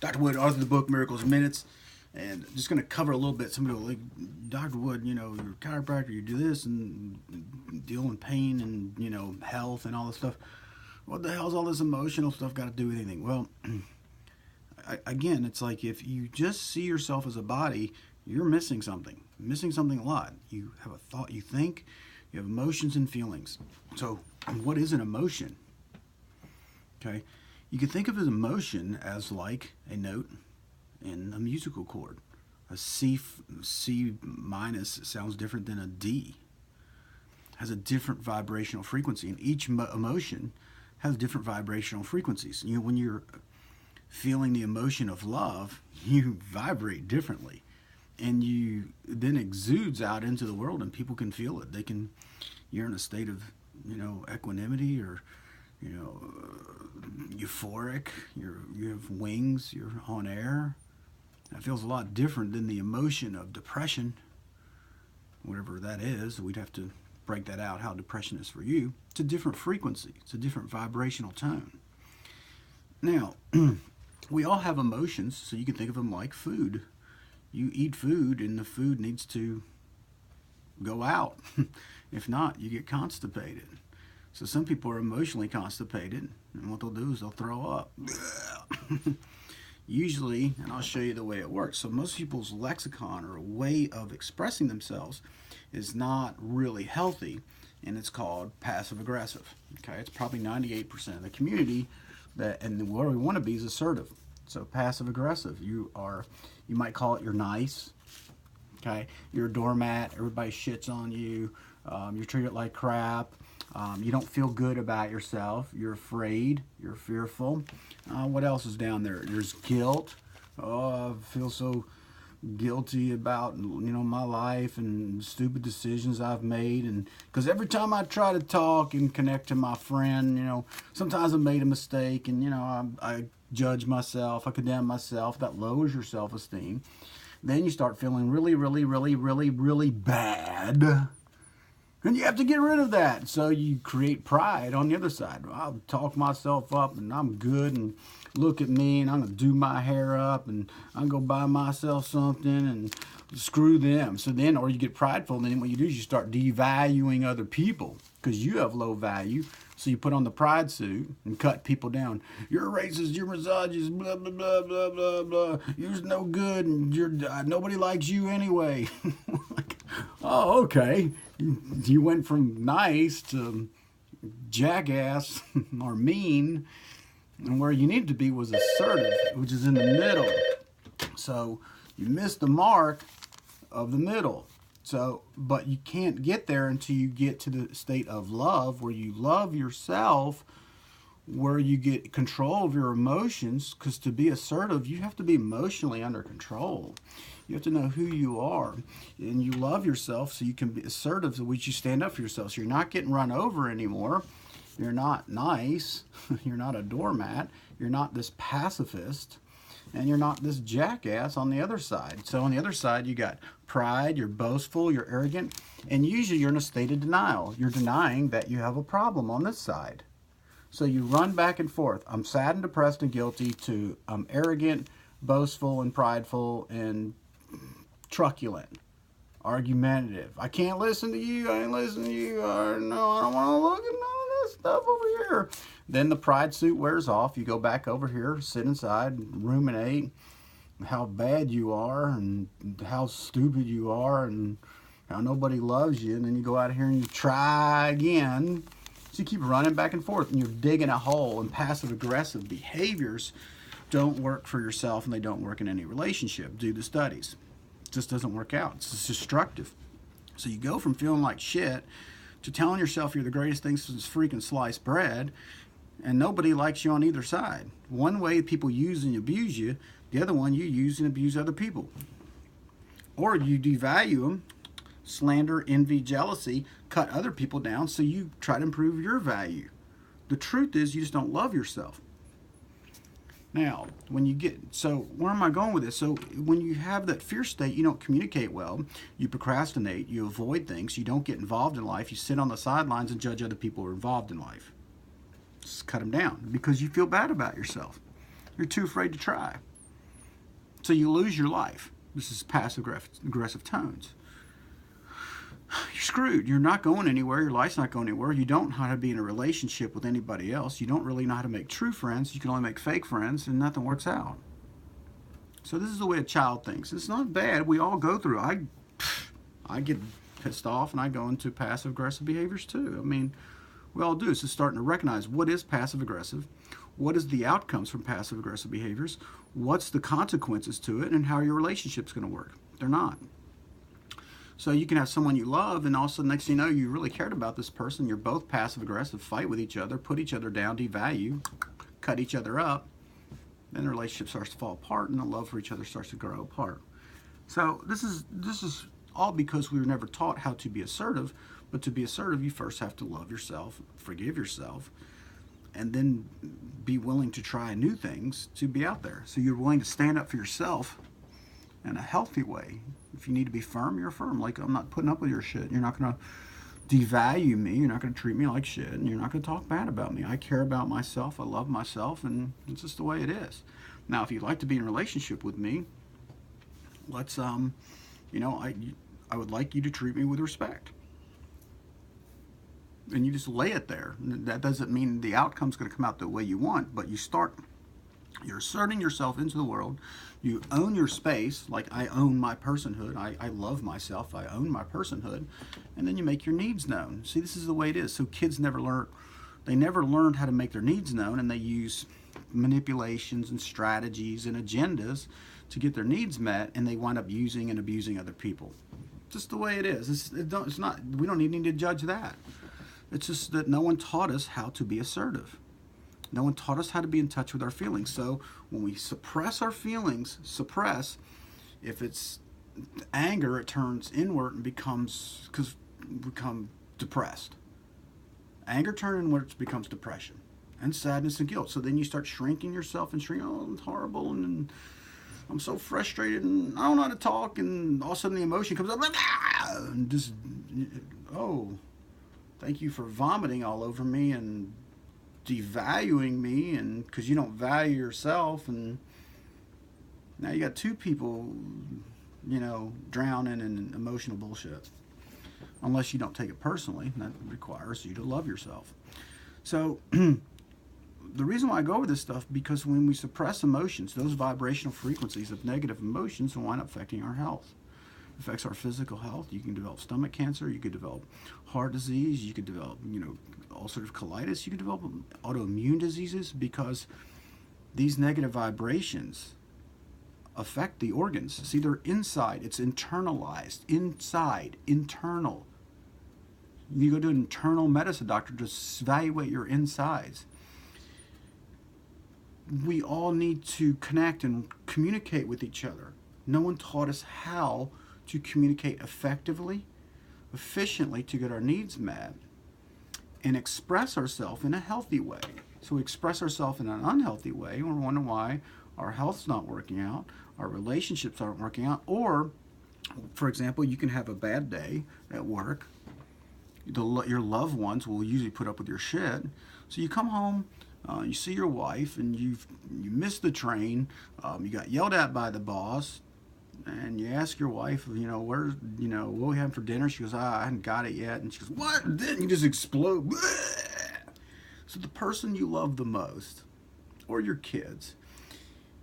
Dr. Wood, author of the book Miracles in Minutes, and just going to cover a little bit. Somebody will like, Dr. Wood, you're a chiropractor, you do this and deal in pain and, health and all this stuff. What the hell's all this emotional stuff got to do with anything? Well, again, it's like if you just see yourself as a body, you're missing something a lot. You have a thought, you think, you have emotions and feelings. So what is an emotion? Okay, you can think of an emotion as like a note in a musical chord. A C minus sounds different than a D. Has a different vibrational frequency, and each emotion has different vibrational frequencies. When you're feeling the emotion of love, you vibrate differently, and you then exudes out into the world, and people can feel it. You're in a state of equanimity, or euphoric. You have wings. You're on air. That feels a lot different than the emotion of depression, whatever that is. We'd have to break that out, how depression is for you. It's a different frequency. It's a different vibrational tone. Now, we all have emotions, so you can think of them like food. You eat food, and the food needs to go out. If not, you get constipated. So some people are emotionally constipated, and what they'll do is they'll throw up. Usually, and I'll show you the way it works. So most people's lexicon or way of expressing themselves is not really healthy, and it's called passive aggressive. Okay, it's probably 98% of the community and where we want to be is assertive. So passive aggressive, you might call it you're nice. Okay, you're a doormat. Everybody shits on you. You're treated like crap. You don't feel good about yourself. You're afraid. You're fearful. What else is down there? There's guilt. Oh, I feel so guilty about my life and stupid decisions I've made, and because every time I try to talk and connect to my friend, sometimes I made a mistake, and I judge myself. I condemn myself. That lowers your self-esteem. Then you start feeling really, really, really, really, really bad. And you have to get rid of that. So you create pride on the other side. I'll talk myself up, and I'm good, and look at me, and I'm going to do my hair up, and I'm going to buy myself something, and screw them. So then, or you get prideful, and then what you do is you start devaluing other people because you have low value. So you put on the pride suit and cut people down. You're a racist, you're misogynist, blah, blah, blah, blah, blah, blah. You're no good, and nobody likes you anyway. Oh, okay. You went from nice to jackass or mean, and where you needed to be was assertive, which is in the middle. So you missed the mark of the middle. So, but you can't get there until you get to the state of love, where you love yourself, where you get control of your emotions, because to be assertive, you have to be emotionally under control. You have to know who you are, and you love yourself so you can be assertive, so which you stand up for yourself. So you're not getting run over anymore. You're not nice. You're not a doormat. You're not this pacifist, and you're not this jackass on the other side. So on the other side, you got pride, you're boastful, you're arrogant, and usually you're in a state of denial. You're denying that you have a problem on this side. So you run back and forth. I'm sad and depressed and guilty to I'm arrogant, boastful, and prideful, and truculent, argumentative. I can't listen to you. I ain't listening to you. No, I don't want to look at none of this stuff over here. Then the pride suit wears off. You go back over here, sit inside, ruminate how bad you are and how stupid you are and how nobody loves you. And then you go out here and you try again. So you keep running back and forth, and you're digging a hole. And passive-aggressive behaviors don't work for yourself, and they don't work in any relationship. Do the studies. It just doesn't work out. It's destructive. So you go from feeling like shit to telling yourself you're the greatest thing since freaking sliced bread, and nobody likes you on either side. One way people use and abuse you, the other one you use and abuse other people. Or you devalue them, slander, envy, jealousy, cut other people down, so you try to improve your value. The truth is you just don't love yourself. Now, so where am I going with this? So when you have that fear state, you don't communicate well, you procrastinate, you avoid things, you don't get involved in life, you sit on the sidelines and judge other people who are involved in life. Just cut them down because you feel bad about yourself. You're too afraid to try. So you lose your life. This is passive aggressive tones. You're screwed. You're not going anywhere. Your life's not going anywhere. You don't know how to be in a relationship with anybody else. You don't really know how to make true friends. You can only make fake friends, and nothing works out. So this is the way a child thinks. It's not bad. We all go through. I get pissed off, and I go into passive aggressive behaviors too. I mean, we all do. It's just starting to recognize what is passive aggressive, what is the outcomes from passive aggressive behaviors, what's the consequences to it, and how your relationship's going to work. They're not. So you can have someone you love, and also next thing you know, you really cared about this person. You're both passive aggressive, fight with each other, put each other down, devalue, cut each other up. Then the relationship starts to fall apart, and the love for each other starts to grow apart. So this is all because we were never taught how to be assertive. But to be assertive, you first have to love yourself, forgive yourself, and then be willing to try new things to be out there. So you're willing to stand up for yourself in a healthy way. If you need to be firm, you're firm. Like, I'm not putting up with your shit. You're not going to devalue me. You're not going to treat me like shit. And you're not going to talk bad about me. I care about myself. I love myself. And it's just the way it is. Now, if you'd like to be in a relationship with me, let's, I would like you to treat me with respect. And you just lay it there. That doesn't mean the outcome's going to come out the way you want, but you're asserting yourself into the world. You own your space, like I own my personhood. I love myself. I own my personhood. And then you make your needs known. See, this is the way it is. So kids never learned how to make their needs known, and they use manipulations and strategies and agendas to get their needs met, and they wind up using and abusing other people. Just the way it is. It's not. We don't even need to judge that. It's just that no one taught us how to be assertive. No one taught us how to be in touch with our feelings. So when we suppress our feelings, if it's anger, it turns inward and become depressed. Anger turns inward becomes depression and sadness and guilt. So then you start shrinking yourself and shrinking, oh, it's horrible, and I'm so frustrated, and I don't know how to talk, and all of a sudden the emotion comes up, and just, oh, thank you for vomiting all over me and devaluing me, and because you don't value yourself, and now you got two people, drowning in emotional bullshit. Unless you don't take it personally, that requires you to love yourself. So the reason why I go over this stuff, because when we suppress emotions, those vibrational frequencies of negative emotions wind up affecting our health. It affects our physical health. You can develop stomach cancer. You could develop heart disease. You could develop, ulcerative colitis. You could develop autoimmune diseases because these negative vibrations affect the organs. See, they're inside. It's internalized. Inside. Internal. You go to an internal medicine doctor to evaluate your insides. We all need to connect and communicate with each other. No one taught us how to communicate effectively, efficiently to get our needs met, and express ourselves in a healthy way. So we express ourselves in an unhealthy way, and we're wondering why our health's not working out, our relationships aren't working out, or, for example, you can have a bad day at work. Your loved ones will usually put up with your shit. So you come home, you see your wife, and you missed the train. You got yelled at by the boss, and you ask your wife, what are we having for dinner? She goes, I haven't got it yet. And she goes, what? And then you just explode. So the person you love the most, or your kids,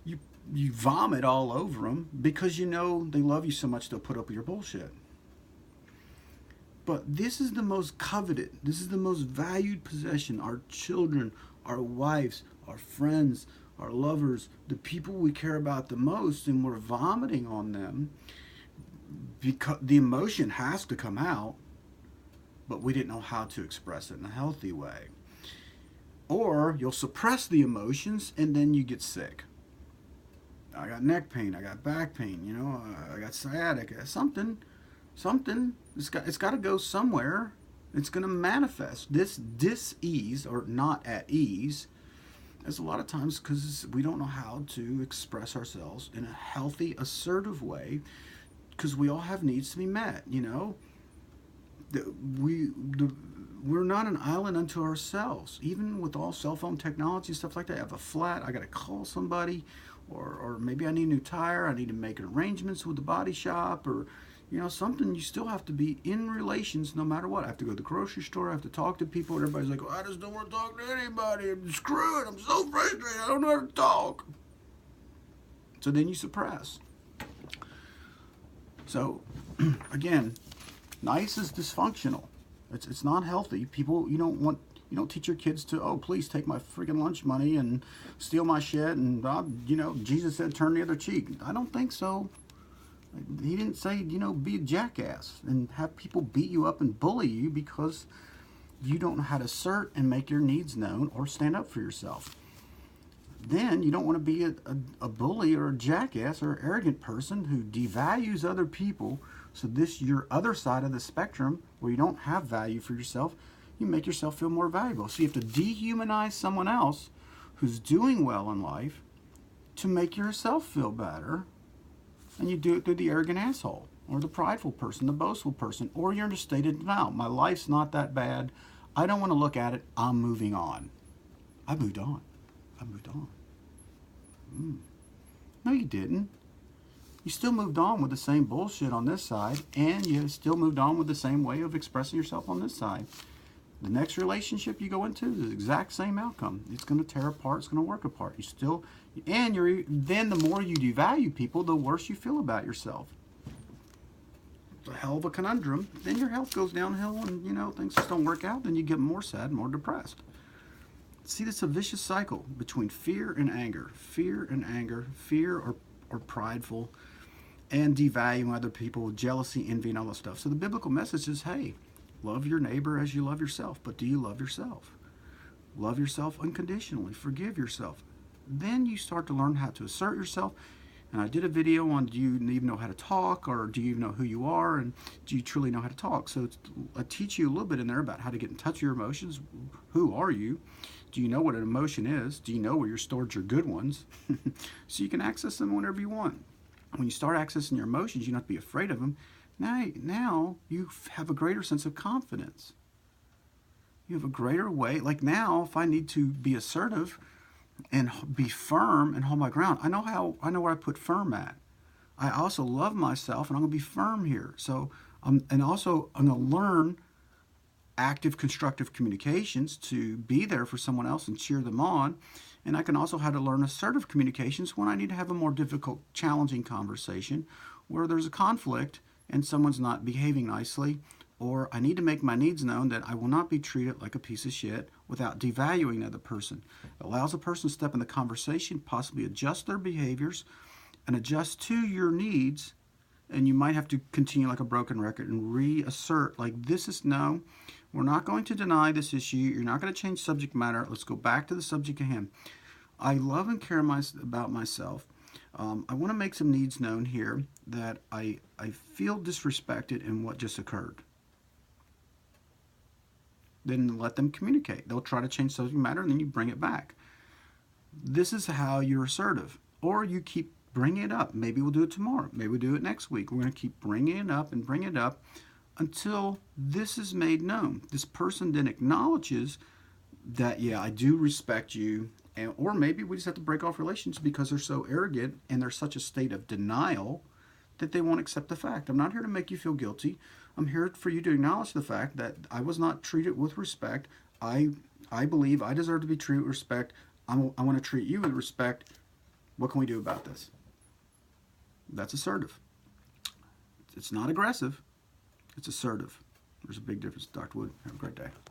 you vomit all over them because they love you so much they'll put up with your bullshit. But this is the most coveted, this is the most valued possession. Our children, our wives, our friends, our lovers, the people we care about the most, and we're vomiting on them because the emotion has to come out, but we didn't know how to express it in a healthy way. Or you'll suppress the emotions and then you get sick. I got neck pain, I got back pain, I got sciatica, something. It's got to go somewhere. It's going to manifest. This dis-ease, or not at ease, is a lot of times because we don't know how to express ourselves in a healthy, assertive way, because we all have needs to be met. We're not an island unto ourselves. Even with all cell phone technology and stuff like that, I have a flat, I got to call somebody, or maybe I need a new tire, I need to make arrangements with the body shop, or something. You still have to be in relations no matter what. I have to go to the grocery store, I have to talk to people, and everybody's like, well, I just don't want to talk to anybody. Screw it, I'm so frustrated, I don't know how to talk. So then you suppress. So again, nice is dysfunctional. It's not healthy. People, you don't teach your kids to, oh, please take my freaking lunch money and steal my shit, and Jesus said turn the other cheek. I don't think so. He didn't say, be a jackass and have people beat you up and bully you because you don't know how to assert and make your needs known or stand up for yourself. Then you don't want to be a bully or a jackass or arrogant person who devalues other people. So your other side of the spectrum, where you don't have value for yourself, you make yourself feel more valuable. So you have to dehumanize someone else who's doing well in life to make yourself feel better. And you do it through the arrogant asshole, or the prideful person, the boastful person, or you're in a state of denial. My life's not that bad. I don't want to look at it. I'm moving on. I moved on. No, you didn't. You still moved on with the same bullshit on this side, and you still moved on with the same way of expressing yourself on this side. The next relationship you go into is the exact same outcome. It's going to tear apart. It's going to work apart. Then the more you devalue people, the worse you feel about yourself. It's a hell of a conundrum. Then your health goes downhill, and things just don't work out. Then you get more sad, more depressed. See, this is a vicious cycle between fear and anger, fear or prideful, and devaluing other people, jealousy, envy, and all that stuff. So the biblical message is, hey, love your neighbor as you love yourself. But do you love yourself? Love yourself unconditionally. Forgive yourself. Then you start to learn how to assert yourself. And I did a video on, do you even know how to talk, or do you even know who you are, and do you truly know how to talk? So I teach you a little bit in there about how to get in touch with your emotions. Who are you? Do you know what an emotion is? Do you know where you stored your good ones? So you can access them whenever you want. When you start accessing your emotions, you don't have to be afraid of them. Now you have a greater sense of confidence. You have a greater way. Like now, if I need to be assertive and be firm and hold my ground, I know where I put firm at. I also love myself, and I'm going to be firm here. So, I'm going to learn active, constructive communications to be there for someone else and cheer them on. And I can also how to learn assertive communications when I need to have a more difficult, challenging conversation where there's a conflict and someone's not behaving nicely, or I need to make my needs known that I will not be treated like a piece of shit without devaluing the other person. It allows a person to step in the conversation, possibly adjust their behaviors, and adjust to your needs. And you might have to continue like a broken record and reassert, like, no, we're not going to deny this issue. You're not going to change subject matter. Let's go back to the subject at hand. I love and care about myself. I want to make some needs known here that I feel disrespected in what just occurred. Then let them communicate. They'll try to change subject matter, and then you bring it back. This is how you're assertive. Or you keep bringing it up. Maybe we'll do it tomorrow. Maybe we'll do it next week. We're going to keep bringing it up and bring it up until this is made known. This person then acknowledges that, yeah, I do respect you. Or maybe we just have to break off relations because they're so arrogant and they're such a state of denial that they won't accept the fact. I'm not here to make you feel guilty. I'm here for you to acknowledge the fact that I was not treated with respect. I believe I deserve to be treated with respect. I want to treat you with respect. What can we do about this? That's assertive. It's not aggressive. It's assertive. There's a big difference, Dr. Wood. Have a great day.